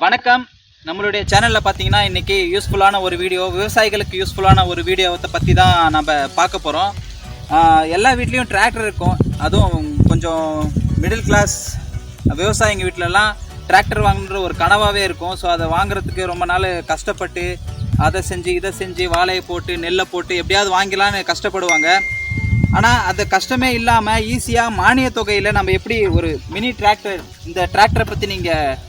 வணக்கம். நம்மளுடைய சேனலில் பார்த்தீங்கன்னா இன்றைக்கி யூஸ்ஃபுல்லான ஒரு வீடியோ, விவசாயிகளுக்கு யூஸ்ஃபுல்லான ஒரு வீடியோவை பற்றி தான் நம்ம பார்க்க போகிறோம். எல்லா வீட்லேயும் டிராக்டர் இருக்கும். அதுவும் கொஞ்சம் மிடில் கிளாஸ் விவசாயிங்க வீட்டிலலாம் டிராக்டர் வாங்குற ஒரு கனவாகவே இருக்கும். ஸோ அதை வாங்குறதுக்கு ரொம்ப நாள் கஷ்டப்பட்டு அதை செஞ்சு இதை செஞ்சு வாழையை போட்டு நெல்லை போட்டு எப்படியாவது வாங்கிலான்னு கஷ்டப்படுவாங்க. ஆனால் அது கஷ்டமே இல்லாமல் ஈஸியாக மானிய தொகையில் நம்ம எப்படி ஒரு மினி டிராக்டர், இந்த டிராக்டரை பற்றி நீங்கள்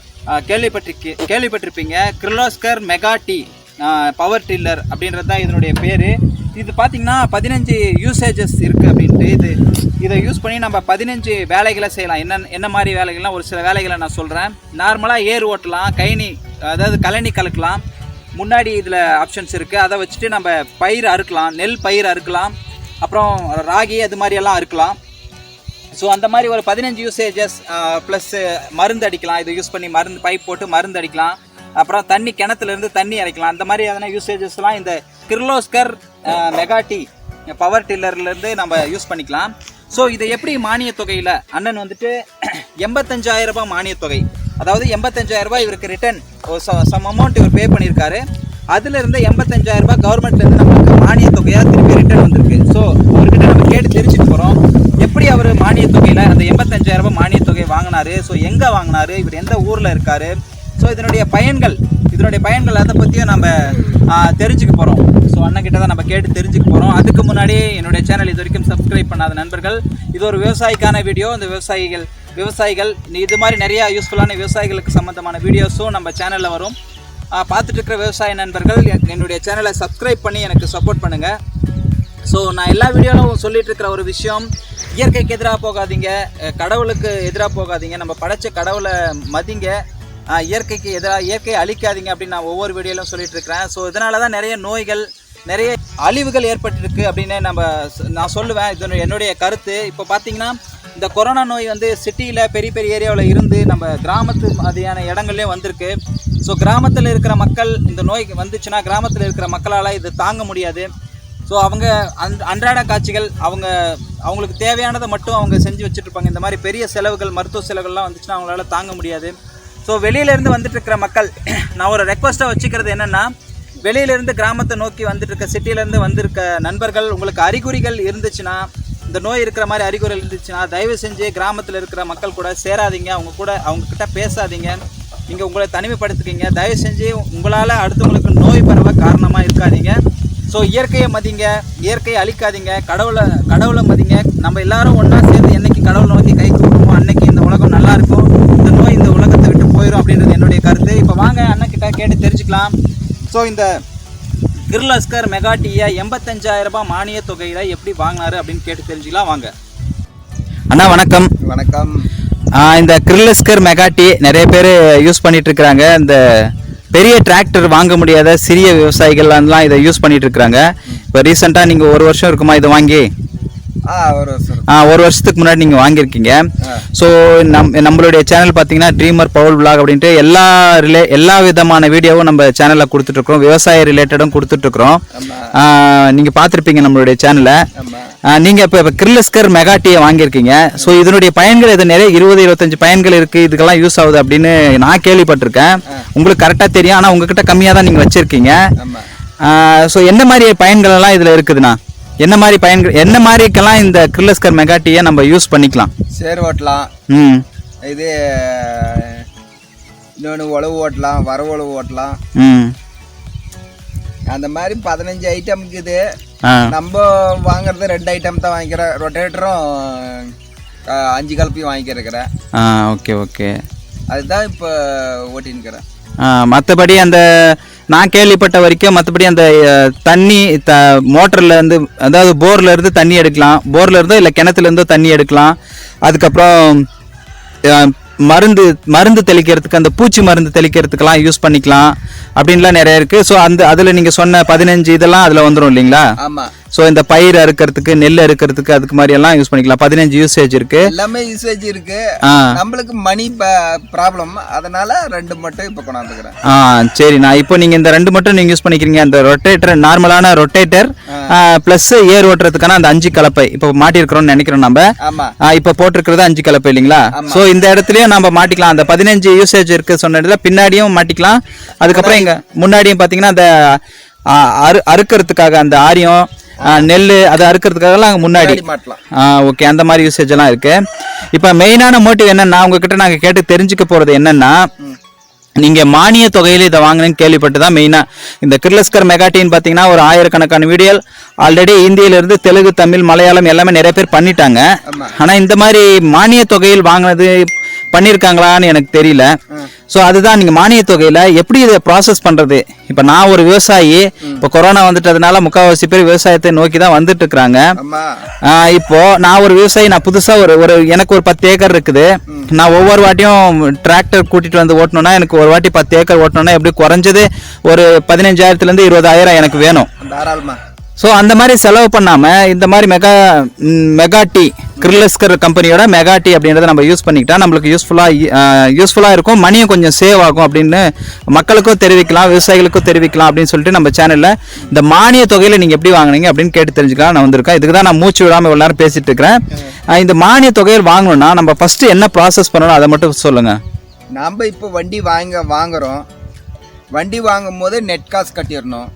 கேள்விப்பட்டிருப்பீங்க. Kirloskar mega T power tiller அப்படின்றது தான் இதனுடைய பேர். இது பார்த்திங்கன்னா 15 யூசேஜஸ் இருக்குது அப்படின்ட்டு. இதை யூஸ் பண்ணி நம்ம 15 வேலைகளை செய்யலாம். என்ன மாதிரி வேலைகள்லாம் ஒரு சில வேலைகளை நான் சொல்கிறேன். நார்மலாக ஏர் ஓட்டலாம், அதாவது கழனி கலக்கலாம். முன்னாடி இதில் ஆப்ஷன்ஸ் இருக்குது. அதை வச்சுட்டு நம்ம பயிர் அறுக்கலாம், நெல் பயிர் அறுக்கலாம், அப்புறம் ராகி அது மாதிரியெல்லாம் அறுக்கலாம். ஸோ அந்த மாதிரி ஒரு 15 யூசேஜஸ் ப்ளஸ் மருந்து அடிக்கலாம். இதை யூஸ் பண்ணி பைப் போட்டு மருந்து அடிக்கலாம். அப்புறம் கிணத்துலேருந்து தண்ணி இறைக்கலாம். அந்த மாதிரி எதனா யூசேஜஸ்லாம் இந்த கிர்லோஸ்கர் மெகா டி பவர் டில்லர்லேருந்து நம்ம யூஸ் பண்ணிக்கலாம். ஸோ இதை எப்படி மானிய தொகையில் அண்ணன் வந்துட்டு 85,000 ரூபாய் மானிய தொகை, அதாவது 85,000 ரூபாய் இவருக்கு ரிட்டர்ன் சம் அமௌண்ட் இவர் பே பண்ணியிருக்காரு. அதுலேருந்து 85,000 ரூபாய் கவர்மெண்ட்லேருந்து நம்மளுக்கு மானிய தொகையாக திருப்பி ரிட்டர்ன் வந்திருக்கு. ஸோ அவர்கிட்ட நம்ம கேட்டு தெரிஞ்சுட்டு போகிறோம் எப்படி அவர் மானிய தொகையில் அந்த 85,000 ரூபாய் மானிய தொகை வாங்கினார், ஸோ எங்கே வாங்கினார், இவர் எந்த ஊரில் இருக்கார், ஸோ இதனுடைய பயன்கள் அதை பற்றியும் நம்ம தெரிஞ்சுக்க போகிறோம். ஸோ அண்ணன்கிட்ட தான் நம்ம கேட்டு தெரிஞ்சுக்க போகிறோம். அதுக்கு முன்னாடி என்னுடைய சேனல் இது வரைக்கும் சப்ஸ்கிரைப் பண்ணாத நண்பர்கள், இது ஒரு விவசாயிக்கான வீடியோ. இந்த விவசாயிகள் இது மாதிரி நிறையா யூஸ்ஃபுல்லான விவசாயிகளுக்கு சம்மந்தமான வீடியோஸும் நம்ம சேனலில் வரும். பார்த்துட்டு இருக்கிற விவசாய நண்பர்கள் என்னுடைய சேனலை சப்ஸ்கிரைப் பண்ணி எனக்கு சப்போர்ட் பண்ணுங்கள். ஸோ நான் எல்லா வீடியோவிலும் சொல்லிகிட்டு இருக்கிற ஒரு விஷயம், இயற்கைக்கு எதிராக போகாதீங்க, கடவுளுக்கு எதிராக போகாதீங்க, நம்ம படைச்ச கடவுளை மதிங்க, இயற்கையை அழிக்காதீங்க அப்படின்னு நான் ஒவ்வொரு வீடியோவிலும் சொல்லிட்டு இருக்கிறேன். ஸோ இதனால தான் நிறைய நோய்கள், நிறைய அழிவுகள் ஏற்பட்டிருக்கு அப்படின்னு நான் சொல்லுவேன். இது என்னுடைய கருத்து. இப்போ பார்த்தீங்கன்னா இந்த கொரோனா நோய் வந்து சிட்டியில் பெரிய ஏரியாவில் இருந்து நம்ம கிராமத்து மாதிரியான இடங்கள்லேயும் வந்திருக்கு. ஸோ கிராமத்தில் இருக்கிற மக்கள், இந்த நோய் வந்துச்சுன்னா கிராமத்தில் இருக்கிற மக்களால் இது தாங்க முடியாது. ஸோ அவங்க அன்றாட காட்சிகள், அவங்களுக்கு தேவையானதை மட்டும் அவங்க செஞ்சு வச்சுட்ருப்பாங்க. இந்த மாதிரி பெரிய செலவுகள், மருத்துவ செலவுகள்லாம் வந்துச்சுன்னா அவங்களால தாங்க முடியாது. ஸோ வெளியிலேருந்து வந்துட்டு இருக்கிற மக்கள், நான் ஒரு ரெக்வஸ்ட்டாக வச்சுக்கிறது என்னென்னா, வெளியிலேருந்து கிராமத்தை நோக்கி வந்துட்டு இருக்க, சிட்டியிலேருந்து வந்திருக்க நண்பர்கள், உங்களுக்கு அறிகுறிகள் இருந்துச்சுன்னா, இந்த நோய் இருக்கிற மாதிரி அறிகுறிகள் இருந்துச்சுன்னா தயவு செஞ்சு கிராமத்தில் இருக்கிற மக்கள் கூட சேராதீங்க, அவங்கக்கிட்ட பேசாதீங்க, நீங்கள் உங்களை தனிமைப்படுத்திக்கிங்க. தயவு செஞ்சு உங்களால் அடுத்தவங்களுக்கு நோய் பரவ காரணமாக இருக்காதீங்க. ஸோ இயற்கையை மதிங்க, இயற்கையை அழிக்காதீங்க, கடவுளை மதிங்க. நம்ம எல்லாரும் ஒன்றா சேர்ந்து என்னைக்கு கடவுளை நோக்கி கை தூக்குமோ அன்னைக்கு இந்த உலகம் நல்லாயிருக்கும், இந்த நோய் இந்த உலகத்தை விட்டு போயிடும் அப்படின்றது என்னுடைய கருத்து. இப்போ வாங்க அண்ணன்கிட்ட கேட்டு தெரிஞ்சுக்கலாம். ஸோ இந்த கிர்லோஸ்கர் மெகா டியை 85,000 ரூபாய் மானிய தொகையில் எப்படி வாங்கினாரு அப்படின்னு கேட்டு தெரிஞ்சுக்கலாம். வாங்க அண்ணா. வணக்கம். வணக்கம். இந்த கிர்லோஸ்கர் மெகா டி நிறைய பேர் யூஸ் பண்ணிட்டு இருக்கிறாங்க. இந்த பெரிய டிராக்டர் வாங்க முடியாத சிறிய விவசாயிகள்லாம் இதை யூஸ் பண்ணிட்டு இருக்கிறாங்க. இப்போ ரீசெண்டாக நீங்கள் ஒரு வருஷம் இருக்குமா இதை வாங்கி? ஒரு வருஷத்துக்கு முன்னாடி நீங்கள் வாங்கியிருக்கீங்க. ஸோ நம்மளுடைய சேனல் பார்த்தீங்கன்னா ட்ரீமர் பவர் விலாக் அப்படின்ட்டு எல்லா விதமான வீடியோவும் நம்ம சேனலில் கொடுத்துட்ருக்கோம். விவசாய ரிலேட்டடும் கொடுத்துட்ருக்குறோம். நீங்கள் பார்த்துருப்பீங்க நம்மளுடைய சேனலை. நீங்கள் இப்போ கிர்லோஸ்கர் மெகா டியை வாங்கியிருக்கீங்க. ஸோ இதனுடைய பயன்கள் இது நிறைய 20-25 பயன்கள் இருக்குது, இதுக்கெல்லாம் யூஸ் ஆகுது அப்படின்னு நான் கேள்விப்பட்டிருக்கேன். உங்களுக்கு கரெக்டாக தெரியும், ஆனால் உங்ககிட்ட கம்மியாக தான் நீங்கள் வச்சுருக்கீங்க. ஸோ என்ன மாதிரி பயன்கள் எல்லாம் இதில் இருக்குதுண்ணா? என்ன மாதிரி பயன்கள், என்ன மாதிரிக்கெல்லாம் இந்த கிர்லோஸ்கர் மெகா டியை நம்ம யூஸ் பண்ணிக்கலாம்? சேர் ஓட்டலாம், இது இன்னொன்று உழவு ஓட்டலாம், வர உழவு ஓட்டலாம். அந்த மாதிரி 15 ஐட்டம் இருக்குது. நம்ம வாங்குறது 2 ஐட்டம் தான் வாங்கிக்கிறேன். ரொட்டேட்டரும் 5 கலப்பையும் வாங்கிக்கிறேன். ஓகே ஓகே, அதுதான் இப்போ ஓட்டின்னுக்கிறேன். மற்றபடி அந்த நான் கேள்விப்பட்ட வரைக்கும் மற்றபடி அந்த தண்ணி மோட்டரில் இருந்து, அதாவது போரில் இருந்து தண்ணி எடுக்கலாம், போரில் இருந்தோ இல்லை கிணத்துல இருந்தோ தண்ணி எடுக்கலாம். அதுக்கப்புறம் மருந்து தெளிக்கிறதுக்கு, அந்த பூச்சி மருந்து தெளிக்கிறதுக்கெல்லாம் யூஸ் பண்ணிக்கலாம் அப்படின்லாம் நிறைய இருக்குது. ஸோ அதில் நீங்கள் சொன்ன 15 இதெல்லாம் அதில் வந்துடும் இல்லைங்களா? ஆமாம். ஸோ இந்த பயிர் அறுக்கிறதுக்கு, நெல் அறுக்கிறதுக்கு, அதுக்கு மாதிரி எல்லாம் யூஸ் பண்ணிக்கலாம். 15 யூசேஜ் இருக்கு, எல்லாமே யூசேஜ் இருக்கு. நம்மளுக்கு மணி ப்ராப்ளம், அதனால 2 மட்டும் இப்போ கொண்டாந்துக்கிறேன். சரி, நான் இப்போ நீங்க இந்த 2 மட்டும் நீங்க யூஸ் பண்ணிக்கிறீங்க. அந்த ரொட்டேட்டர், நார்மலான ரொட்டேட்டர் பிளஸ் ஏர் ஓட்டுறதுக்கான அந்த 5 கலப்பை இப்போ மாட்டிருக்கிறோம்னு நினைக்கிறோம் நம்ம. இப்போ போட்டிருக்கிறது 5 கலப்பை இல்லைங்களா? ஸோ இந்த இடத்துலயும் நம்ம மாட்டிக்கலாம். அந்த 15 யூசேஜ் இருக்கு சொன்ன இடத்துல பின்னாடியும் மாட்டிக்கலாம். அதுக்கப்புறம் இங்க முன்னாடியும் பாத்தீங்கன்னா அந்த அறுக்கிறதுக்காக அந்த ஆரியம், நெல் அதை அறுக்கிறதுக்காகலாம் முன்னாடி. ஓகே, அந்த மாதிரி யூசேஜ் எல்லாம் இருக்கு. இப்போ மெயினான மோட்டிவ் என்னன்னா, உங்ககிட்ட நாங்கள் கேட்டு தெரிஞ்சுக்க போறது என்னன்னா, நீங்க மானிய தொகையில இதை வாங்கினேன்னு கேள்விப்பட்டு தான் மெயினா இந்த கிர்லஸ்கர் மெகாட்டின்னு பார்த்தீங்கன்னா ஒரு 1000கணக்கான வீடியோ ஆல்ரெடி இந்தியில இருந்து தெலுங்கு, தமிழ், மலையாளம் எல்லாமே நிறைய பேர் பண்ணிட்டாங்க. ஆனா இந்த மாதிரி மானிய தொகையில் வாங்கினது பண்ணியிருக்காங்களான்னு எனக்கு தெரியல. ஸோ அதுதான் நீங்கள் மானிய தொகையில் எப்படி இதை ப்ராசஸ் பண்ணுறது. இப்போ நான் ஒரு விவசாயி, இப்போ கொரோனா வந்துட்டதுனால முக்கால்வாசி பேர் விவசாயத்தை நோக்கி தான் வந்துட்டு இருக்கிறாங்க. இப்போ நான் ஒரு விவசாயி, நான் புதுசாக ஒரு எனக்கு ஒரு 10 ஏக்கர் இருக்குது. நான் ஒவ்வொரு வாட்டியும் டிராக்டர் கூட்டிட்டு வந்து ஓட்டணும்னா, எனக்கு ஒரு வாட்டி 10 ஏக்கர் ஓட்டணும்னா எப்படி குறைஞ்சது ஒரு 15,000 to 20,000 எனக்கு வேணும். ஸோ அந்த மாதிரி செலவு பண்ணாமல் இந்த மாதிரி மெகாட்டி கிர்லஸ்கர் கம்பெனியோட மெகாட்டி அப்படின்றத நம்ம யூஸ் பண்ணிக்கிட்டா நம்மளுக்கு யூஸ்ஃபுல்லாக இருக்கும், மணியும் கொஞ்சம் சேவ் ஆகும் அப்படின்னு மக்களுக்கும் தெரிவிக்கலாம், விவசாயிகளுக்கும் தெரிவிக்கலாம் அப்படின்னு சொல்லிட்டு நம்ம சேனலில் இந்த மானிய தொகையில் நீங்கள் எப்படி வாங்கினீங்க அப்படின்னு கேட்டு தெரிஞ்சுக்கலாம் நான் வந்திருக்கேன். இதுக்கு தான் நான் மூச்சு விடாமல் இவ்வளோ நேரம் பேசிட்டு இருக்கிறேன். இந்த மானிய தொகையில் வாங்கணும்னா நம்ம ஃபஸ்ட்டு என்ன ப்ராசஸ் பண்ணணும் அதை மட்டும் சொல்லுங்கள். நம்ம இப்போ வண்டி வாங்குறோம். வண்டி வாங்கும் போது நெட் காசு கட்டிடணும்.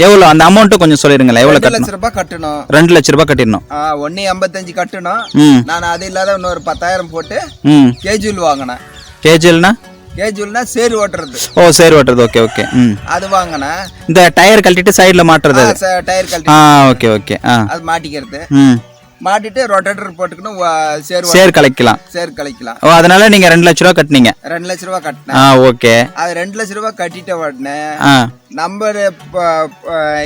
எவ்வளோ அந்த அமௌண்ட்டும் கொஞ்சம் சொல்லிருங்களேன். எவ்வளோ 2 லட்ச ரூபாய் கட்டணும். 2 லட்ச ரூபாய் கட்டிடணும். 1.85 கட்டணும். நான் அது இல்லாத இன்னொரு 10,000 போட்டு கேஜுவல் வாங்கினேன். கேஜுவல்னா சேர் ஓட்டுறது. ஓ, சேர் ஓட்டுறது. Okay okay. அது வாங்கினேன். இந்த டயர் கழட்டிட்டு சைடுல மாட்டுறது. டயர் கழட்டி. Okay okay. அது மாட்டிக்கிறது. மாட்டிட்டு ரொட்டேட்டர் போட்டுக்கணும், சேர் கலைக்கலாம். ஓ, அதனால நீங்க 2 லட்ச ரூபாய் கட்டினீங்க. 2 லட்ச ரூபாய் கட்டினேன். ஓகே. அது 2 லட்ச ரூபாய் கட்டிட்ட உடனே நம்பர்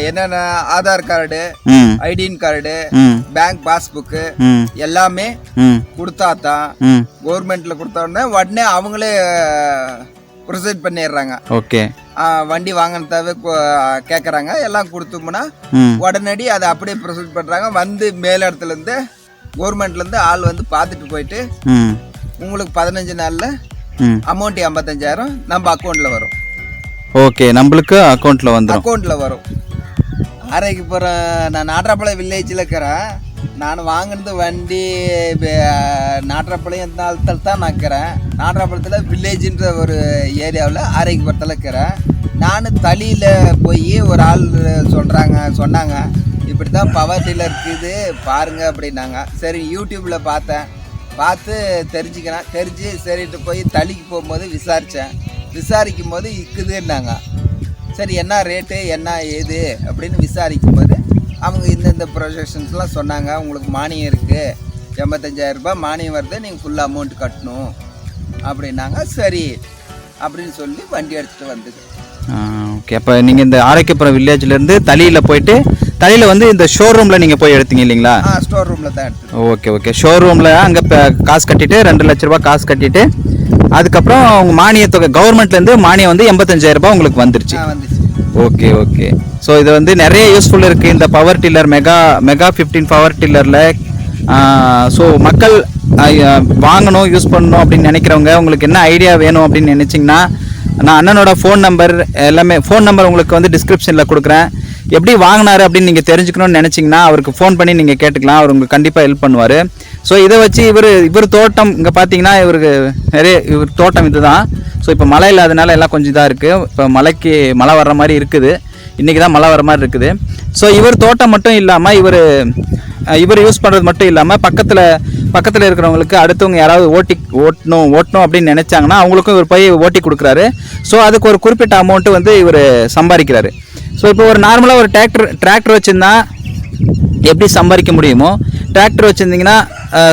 என்னென்ன ஆதார் கார்டு, ஐடின் கார்டு, பேங்க் பாஸ்புக் எல்லாமே கொடுத்தாதான் கவர்மெண்ட்ல கொடுத்த உடனே அவங்களே ப்ரொசீட் பண்ணிடுறாங்க. ஓகே. வண்டி வாங்கினதாவே கேட்குறாங்க. எல்லாம் கொடுத்தோம்னா உடனடி அதை அப்படியே ப்ரொசீட் பண்ணுறாங்க. வந்து மேல் இடத்துல இருந்து கவர்மெண்ட்ல இருந்து ஆள் வந்து பார்த்துட்டு போயிட்டு உங்களுக்கு 15 நாள்ல அமௌண்ட் 85,000 நம்ம அக்கௌண்ட்ல வரும். ஓகே, நம்மளுக்கு அக்கௌண்ட்ல வரும். ஆரைக்கு போகிற நான் நாட்ராப்பாளையம் வில்லேஜில் இருக்கிறேன். நான் வாங்கினது வண்டி நாட்ராப்பாளையம் தான் நான் இருக்கிறேன். நாட்ராப்பாளையத்தில் வில்லேஜுன்ற ஒரு ஏரியாவில் ஆரைக்கு போகிறதுல இருக்கிறேன். நான் தளியில் போய் ஒரு ஆள் சொன்னாங்க இப்படி தான் பவர் டீலர் இருக்குது பாருங்க அப்படின்னாங்க. சரி, யூடியூப்பில் பார்த்து தெரிஞ்சு சரிட்டு போய் தளிக்கு போகும்போது விசாரிக்கும் போது இருக்குதுன்னாங்க. சரி, என்ன ரேட்டு என்ன ஏது அப்படின்னு விசாரிக்கும் போது அவங்க இந்த ப்ரொஜெக்ஷன்ஸ்லாம் சொன்னாங்க. உங்களுக்கு மானியம் இருக்குது, 85,000 ரூபாய் மானியம் வருது, நீங்கள் ஃபுல் அமௌண்ட் கட்டணும் அப்படின்னாங்க. சரி அப்படின்னு சொல்லி வண்டி எடுத்துகிட்டு வந்தது. ஓகே. அப்போ நீங்கள் இந்த ஆரோக்கியபுரம் வில்லேஜ்லேருந்து தளியில் போயிட்டு தளியில் வந்து இந்த ஷோரூமில் நீங்கள் போய் எடுத்தீங்க இல்லைங்களா? ஸ்டோர் ரூமில் தான் எடுத்தேன். Okay okay. ஷோரூமில் அங்கே காசு கட்டிட்டு 2 லட்ச ரூபாய் காசு கட்டிட்டு அதுக்கப்புறம் உங்கள் மானிய தொகை கவர்மெண்ட்லேருந்து மானியம் வந்து 85,000 ரூபாய் உங்களுக்கு வந்துருச்சு. Okay okay. ஸோ இது வந்து நிறைய யூஸ்ஃபுல் இருக்குது இந்த பவர் டில்லர் மெகா 15 பவர் டில்லரில். ஸோ மக்கள் வாங்கணும், யூஸ் பண்ணணும் அப்படின்னு நினைக்கிறவங்க, உங்களுக்கு என்ன ஐடியா வேணும் அப்படின்னு நினச்சிங்கன்னா நான் அண்ணனோட ஃபோன் நம்பர் எல்லாமே உங்களுக்கு வந்து டிஸ்கிரிப்ஷனில் கொடுக்குறேன். எப்படி வாங்கினாரு அப்படின்னு நீங்கள் தெரிஞ்சுக்கணும்னு நினச்சிங்கன்னா அவருக்கு ஃபோன் பண்ணி நீங்கள் கேட்டுக்கலாம். அவர் உங்களுக்கு கண்டிப்பாக ஹெல்ப் பண்ணுவார். ஸோ இதை வச்சு இவர் தோட்டம் இங்கே பார்த்தீங்கன்னா இவர் தோட்டம் இது தான். ஸோ இப்போ மழை இல்லாதனால எல்லாம் கொஞ்சம் இதாக இருக்குது. இப்போ மழை வர்ற மாதிரி இருக்குது, இன்றைக்கி தான் மழை வர மாதிரி இருக்குது. ஸோ இவர் தோட்டம் மட்டும் இல்லாமல் இவர் யூஸ் பண்ணுறது மட்டும் இல்லாமல் பக்கத்தில் பக்கத்தில் இருக்கிறவங்களுக்கு அடுத்தவங்க யாராவது ஓட்டணும் அப்படின்னு நினச்சாங்கன்னா அவங்களுக்கும் இவர் போய் ஓட்டி கொடுக்குறாரு. ஸோ அதுக்கு ஒரு குறிப்பிட்ட அமௌண்ட்டு வந்து இவர் சம்பாதிக்கிறாரு. ஸோ இப்போ ஒரு நார்மலாக ஒரு டிராக்டர் வச்சுருந்தா எப்படி சம்பாதிக்க முடியுமோ, டிராக்டர் வச்சுருந்தீங்கன்னா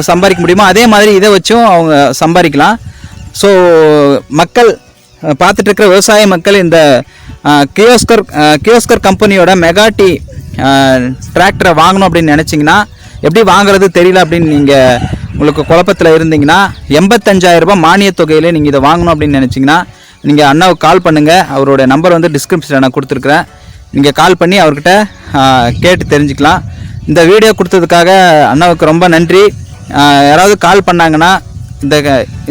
சம்பாதிக்க முடியுமோ, அதே மாதிரி இதை வச்சும் அவங்க சம்பாதிக்கலாம். ஸோ மக்கள் பார்த்துட்டு இருக்கிற விவசாய மக்கள் இந்த கியோஸ்கர் கம்பெனியோட மெகாடி டிராக்டரை வாங்கணும் அப்படின்னு நினச்சிங்கன்னா, எப்படி வாங்குறது தெரியல அப்படின்னு நீங்கள் உங்களுக்கு குழப்பத்தில் இருந்தீங்கன்னா 85,000 ரூபாய் மானிய தொகையில் நீங்கள் இதை வாங்கணும் அப்படின்னு நினச்சிங்கன்னா நீங்கள் அண்ணாவுக்கு கால் பண்ணுங்கள். அவரோட நம்பர் வந்து டிஸ்கிரிப்ஷனில் நான் கொடுத்துருக்குறேன். நீங்கள் கால் பண்ணி அவர்கிட்ட கேட்டு தெரிஞ்சுக்கலாம். இந்த வீடியோ கொடுத்ததுக்காக அண்ணாவுக்கு ரொம்ப நன்றி. யாராவது கால் பண்ணாங்கன்னா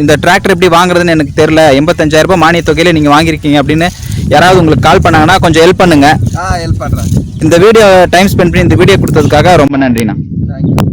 இந்த டிராக்டர் எப்படி வாங்குறதுன்னு எனக்கு தெரில, 85,000 ரூபாய் மானிய தொகையில் நீங்கள் வாங்கியிருக்கீங்க அப்படின்னு யாராவது உங்களுக்கு கால் பண்ணாங்கன்னா கொஞ்சம் ஹெல்ப் பண்ணுங்கள். ஹெல்ப் பண்ணுறேன். இந்த வீடியோ டைம் ஸ்பெண்ட் பண்ணி இந்த வீடியோ கொடுத்ததுக்காக ரொம்ப நன்றிண்ணா. தேங்க்யூ.